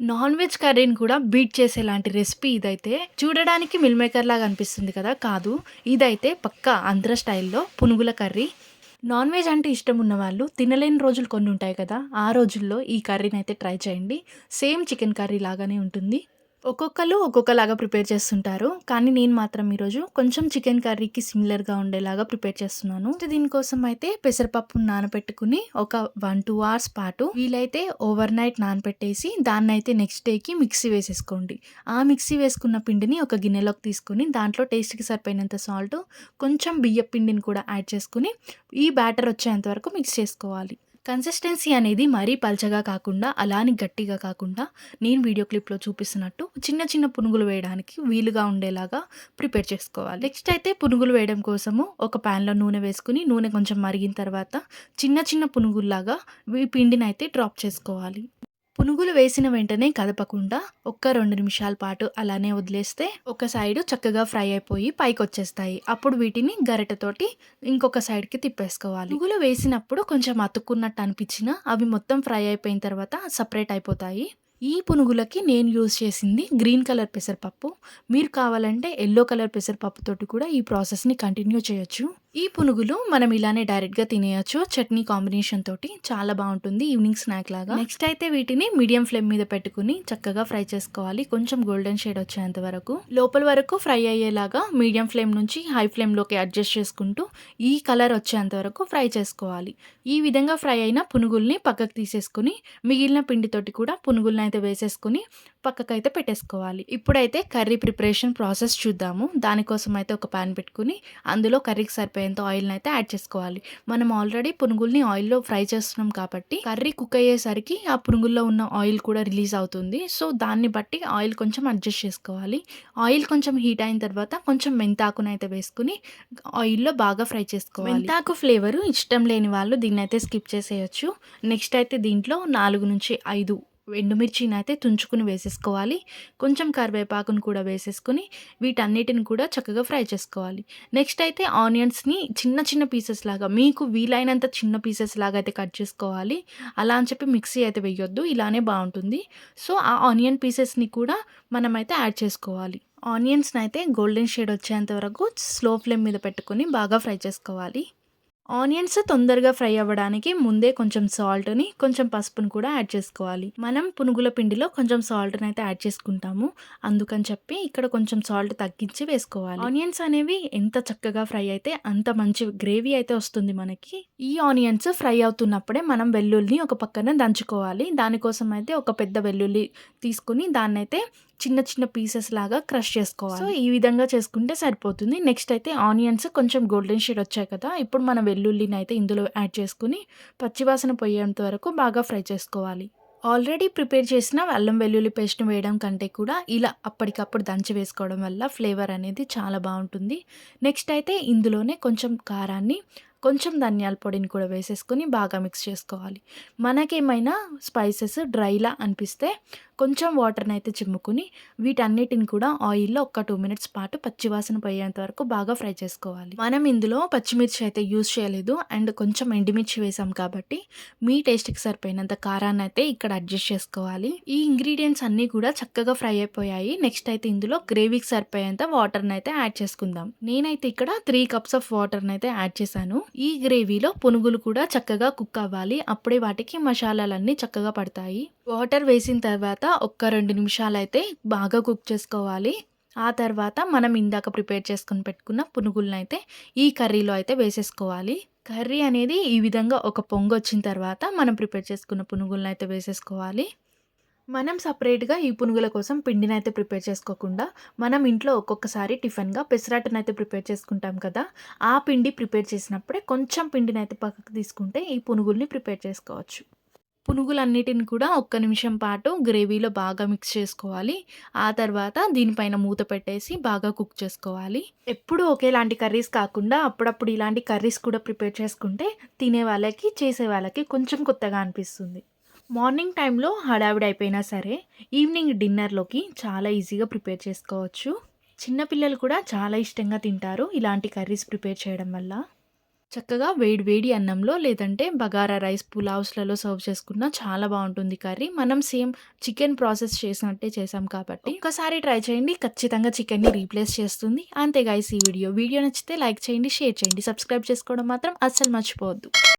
Non veg కర్రీని కూడా beat చేసేలాంటి recipe ఇదైతే. చూడడానికి మిల్ మేకర్ లాగా అనిపిస్తుంది కదా! కాదు. ఇదైతే పక్కా ఆంధ్ర స్టైల్‌లో పునుగుల కర్రీ. నాన్ వెజ్ అంటే ఇష్టం ఉన్నవాళ్ళు తినలేని రోజులు కొన్ని ఉంటాయి కదా! ఆ రోజుల్లో ఈ కర్రీనైతే ట్రై చేయండి. సేమ్ చికెన్ కర్రీ లాగానే ఉంటుంది. ఒక్కొక్కళ్ళు ఒక్కొక్కలాగా ప్రిపేర్ చేస్తుంటారు. కానీ నేను మాత్రం ఈరోజు కొంచెం చికెన్ కర్రీకి సిమిలర్‌గా ఉండేలాగా ప్రిపేర్ చేస్తున్నాను. దీనికోసం అయితే పెసరపప్పును నానబెట్టుకొని ఒక 1, 2 అవర్స్ పాటు వీలైతే ఓవర్ నైట్ నానబెట్టేసి దాన్నైతే నెక్స్ట్ డేకి మిక్సీ వేసేసుకోండి. ఆ మిక్సీ వేసుకున్న పిండిని ఒక గిన్నెలోకి తీసుకొని దాంట్లో టేస్ట్‌కి సరిపోయినంత సాల్ట్, కొంచెం బియ్యపు పిండిని కూడా యాడ్ చేసుకొని ఈ బ్యాటర్ వచ్చేంత వరకు మిక్స్ చేసుకోవాలి. కన్సిస్టెన్సీ అనేది మరీ పల్చగా కాకుండా, అలా అని గట్టిగా కాకుండా, నేను వీడియో క్లిప్‌లో చూపిస్తున్నట్టు చిన్న చిన్న పునుగులు వేయడానికి వీలుగా ఉండేలాగా ప్రిపేర్ చేసుకోవాలి. నెక్స్ట్ అయితే పునుగులు వేయడం కోసము ఒక పాన్‌లో నూనె వేసుకొని, నూనె కొంచెం మరిగిన తర్వాత చిన్న చిన్న పునుగుల్లాగా ఈ పిండినైతే డ్రాప్ చేసుకోవాలి. పునుగులు వేసిన వెంటనే కదపకుండా ఒక్క 2 నిమిషాల పాటు అలానే వదిలేస్తే ఒక సైడు చక్కగా ఫ్రై అయిపోయి పైకొచ్చేస్తాయి. అప్పుడు వీటిని గరిటెతోటి ఇంకొక సైడ్‌కి తిప్పేసుకోవాలి. పునుగులు వేసినప్పుడు కొంచెం అతుక్కున్నట్టు అనిపించినా అవి మొత్తం ఫ్రై అయిపోయిన తర్వాత సెపరేట్ అయిపోతాయి. ఈ పునుగులకి నేను యూజ్ చేసింది గ్రీన్ కలర్ పెసరపప్పు. మీరు కావాలంటే యెల్లో కలర్ పెసరపప్పుతోటి కూడా ఈ ప్రాసెస్‌ని కంటిన్యూ చేయొచ్చు. ఈ పునుగులు మనం ఇలానే డైరెక్ట్‌గా తినేయొచ్చు. చట్నీ కాంబినేషన్ తోటి చాలా బావుంటుంది ఈవినింగ్ స్నాక్ లాగా. నెక్స్ట్ అయితే వీటిని మీడియం ఫ్లేమ్ మీద పెట్టుకొని చక్కగా ఫ్రై చేసుకోవాలి. కొంచెం గోల్డెన్ షేడ్ వచ్చేంత వరకు. లోపల వరకు ఫ్రై అయ్యేలాగా మీడియం ఫ్లేమ్ నుంచి హై ఫ్లేమ్‌లోకి అడ్జస్ట్ చేసుకుంటూ ఈ కలర్ వచ్చేంత వరకు ఫ్రై చేసుకోవాలి. ఈ విధంగా ఫ్రై అయిన పునుగుల్ని పక్కకు తీసేసుకొని మిగిలిన పిండితోటి కూడా పునుగులనైతే వేసేసుకొని పక్కకైతే పెట్టేసుకోవాలి. ఇప్పుడైతే కర్రీ ప్రిపరేషన్ ప్రాసెస్ చూద్దాము. దానికోసం అయితే ఒక పాన్ పెట్టుకొని అందులో కర్రీకి సరిపోయేంత ఆయిల్‌ని అయితే యాడ్ చేసుకోవాలి. మనం ఆల్రెడీ పునుగుల్ని ఆయిల్‌లో ఫ్రై చేస్తున్నాం కాబట్టి కర్రీ కుక్ అయ్యేసరికి ఆ పునుగుల్లో ఉన్న ఆయిల్ కూడా రిలీజ్ అవుతుంది. సో, దాన్ని బట్టి ఆయిల్ కొంచెం అడ్జస్ట్ చేసుకోవాలి. ఆయిల్ కొంచెం హీట్ అయిన తర్వాత కొంచెం మెంతాకునైతే వేసుకొని ఆయిల్‌లో బాగా ఫ్రై చేసుకోవాలి. మెంతాకు ఫ్లేవరు ఇష్టం లేని వాళ్ళు దీన్నైతే స్కిప్ చేసేయొచ్చు. నెక్స్ట్ అయితే దీంట్లో 4-5 ఎండుమిర్చినైతే తుంచుకొని వేసేసుకోవాలి. కొంచెం కరివేపాకును కూడా వేసేసుకొని వీటన్నిటిని కూడా చక్కగా ఫ్రై చేసుకోవాలి. నెక్స్ట్ అయితే ఆనియన్స్‌ని చిన్న చిన్న పీసెస్ లాగా మీకు వీలైనంత చిన్న పీసెస్ లాగా అయితే కట్ చేసుకోవాలి. అలా అని చెప్పి మిక్సీ అయితే వేయొద్దు. ఇలానే బావుంటుంది. సో, ఆ ఆనియన్ పీసెస్‌ని కూడా మనమైతే యాడ్ చేసుకోవాలి. ఆనియన్స్‌నైతే గోల్డెన్ షేడ్ వచ్చేంత వరకు స్లో ఫ్లేమ్ మీద పెట్టుకొని బాగా ఫ్రై చేసుకోవాలి. ఆనియన్స్ తొందరగా ఫ్రై అవ్వడానికి ముందే కొంచెం సాల్ట్‌ని, కొంచెం పసుపుని కూడా యాడ్ చేసుకోవాలి. మనం పునుగుల పిండిలో కొంచెం సాల్ట్‌నైతే యాడ్ చేసుకుంటాము. అందుకని చెప్పి ఇక్కడ కొంచెం సాల్ట్ తగ్గించి వేసుకోవాలి. ఆనియన్స్ అనేవి ఎంత చక్కగా ఫ్రై అయితే అంత మంచి గ్రేవీ అయితే వస్తుంది మనకి. ఈ ఆనియన్స్ ఫ్రై అవుతున్నప్పుడే మనం వెల్లుల్లిని ఒక పక్కన దంచుకోవాలి. దానికోసం అయితే ఒక పెద్ద వెల్లుల్లి తీసుకొని దాన్నైతే చిన్న చిన్న పీసెస్ లాగా క్రష్ చేసుకోవాలి. సో, ఈ విధంగా చేసుకుంటే సరిపోతుంది. నెక్స్ట్ అయితే ఆనియన్స్ కొంచెం గోల్డెన్ షేడ్ వచ్చాయి కదా! ఇప్పుడు మన వెల్లుల్లినైతే ఇందులో యాడ్ చేసుకొని పచ్చివాసన పోయేంత వరకు బాగా ఫ్రై చేసుకోవాలి. ఆల్రెడీ ప్రిపేర్ చేసిన అల్లం వెల్లుల్లి పేస్ట్‌ని వేయడం కంటే కూడా ఇలా అప్పటికప్పుడు దంచి వేసుకోవడం వల్ల ఫ్లేవర్ అనేది చాలా బావుంటుంది. నెక్స్ట్ అయితే ఇందులోనే కొంచెం కారాన్ని, కొంచెం ధనియాల పొడిని కూడా వేసేసుకొని బాగా మిక్స్ చేసుకోవాలి. మనకేమైనా స్పైసెస్ డ్రైలా అనిపిస్తే కొంచెం వాటర్‌నైతే చిమ్ముకొని వీటన్నిటిని కూడా ఆయిల్‌లో ఒక 2 మినిట్స్ పాటు పచ్చివాసన పోయేంత వరకు బాగా ఫ్రై చేసుకోవాలి. మనం ఇందులో పచ్చిమిర్చి అయితే యూజ్ చేయలేదు అండ్ కొంచెం ఎండుమిర్చి వేసాం కాబట్టి మీ టేస్ట్‌కి సరిపోయినంత కారాన్నయితే ఇక్కడ అడ్జస్ట్ చేసుకోవాలి. ఈ ఇంగ్రీడియెంట్స్ అన్నీ కూడా చక్కగా ఫ్రై అయిపోయాయి. నెక్స్ట్ అయితే ఇందులో గ్రేవీకి సరిపోయేంత వాటర్‌నైతే యాడ్ చేసుకుందాం. నేనైతే ఇక్కడ 3 కప్స్ ఆఫ్ వాటర్‌నైతే యాడ్ చేశాను. ఈ గ్రేవీలో పునుగులు కూడా చక్కగా కుక్ అవ్వాలి. అప్పుడే వాటికి మసాలాలన్నీ చక్కగా పడతాయి. వాటర్ వేసిన తర్వాత ఒక్క 2 నిమిషాలైతే బాగా కుక్ చేసుకోవాలి. ఆ తర్వాత మనం ఇందాక ప్రిపేర్ చేసుకొని పెట్టుకున్న పునుగులనైతే ఈ కర్రీలో అయితే వేసేసుకోవాలి. కర్రీ అనేది ఈ విధంగా ఒక పొంగొచ్చిన తర్వాత మనం ప్రిపేర్ చేసుకున్న పునుగులనైతే వేసేసుకోవాలి. మనం సెపరేట్‌గా ఈ పునుగుల కోసం పిండినైతే ప్రిపేర్ చేసుకోకుండా, మనం ఇంట్లో ఒక్కొక్కసారి టిఫిన్‌గా పెసరట్టునైతే ప్రిపేర్ చేసుకుంటాం కదా! ఆ పిండి ప్రిపేర్ చేసినప్పుడే కొంచెం పిండినైతే పక్కకు తీసుకుంటే ఈ పునుగుల్ని ప్రిపేర్ చేసుకోవచ్చు. పునుగులన్నిటిని కూడా ఒక్క నిమిషం పాటు గ్రేవీలో బాగా మిక్స్ చేసుకోవాలి. ఆ తర్వాత దీనిపైన మూత పెట్టేసి బాగా కుక్ చేసుకోవాలి. ఎప్పుడూ ఒకేలాంటి కర్రీస్ కాకుండా అప్పుడప్పుడు ఇలాంటి కర్రీస్ కూడా ప్రిపేర్ చేసుకుంటే తినే వాళ్ళకి, చేసే వాళ్ళకి కొంచెం కొత్తగా అనిపిస్తుంది. మార్నింగ్ టైంలో హడావిడి అయిపోయినా సరే, ఈవినింగ్ డిన్నర్‌లోకి చాలా ఈజీగా ప్రిపేర్ చేసుకోవచ్చు. చిన్న పిల్లలు కూడా చాలా ఇష్టంగా తింటారు ఇలాంటి కర్రీస్ ప్రిపేర్ చేయడం వల్ల. చక్కగా వేడి వేడి అన్నంలో లేదంటే బగారా రైస్, పులావ్స్‌లలో సర్వ్ చేసుకున్నా చాలా బావుంటుంది కర్రీ. మనం సేమ్ చికెన్ ప్రాసెస్ చేసినట్టే చేసాం కాబట్టి ఒక్కసారి ట్రై చేయండి. ఖచ్చితంగా చికెన్‌ని రీప్లేస్ చేస్తుంది. అంతే గైస్ ఈ వీడియో. వీడియో నచ్చితే లైక్ చేయండి, షేర్ చేయండి. సబ్స్క్రైబ్ చేసుకోవడం మాత్రం అస్సలు మర్చిపోవద్దు.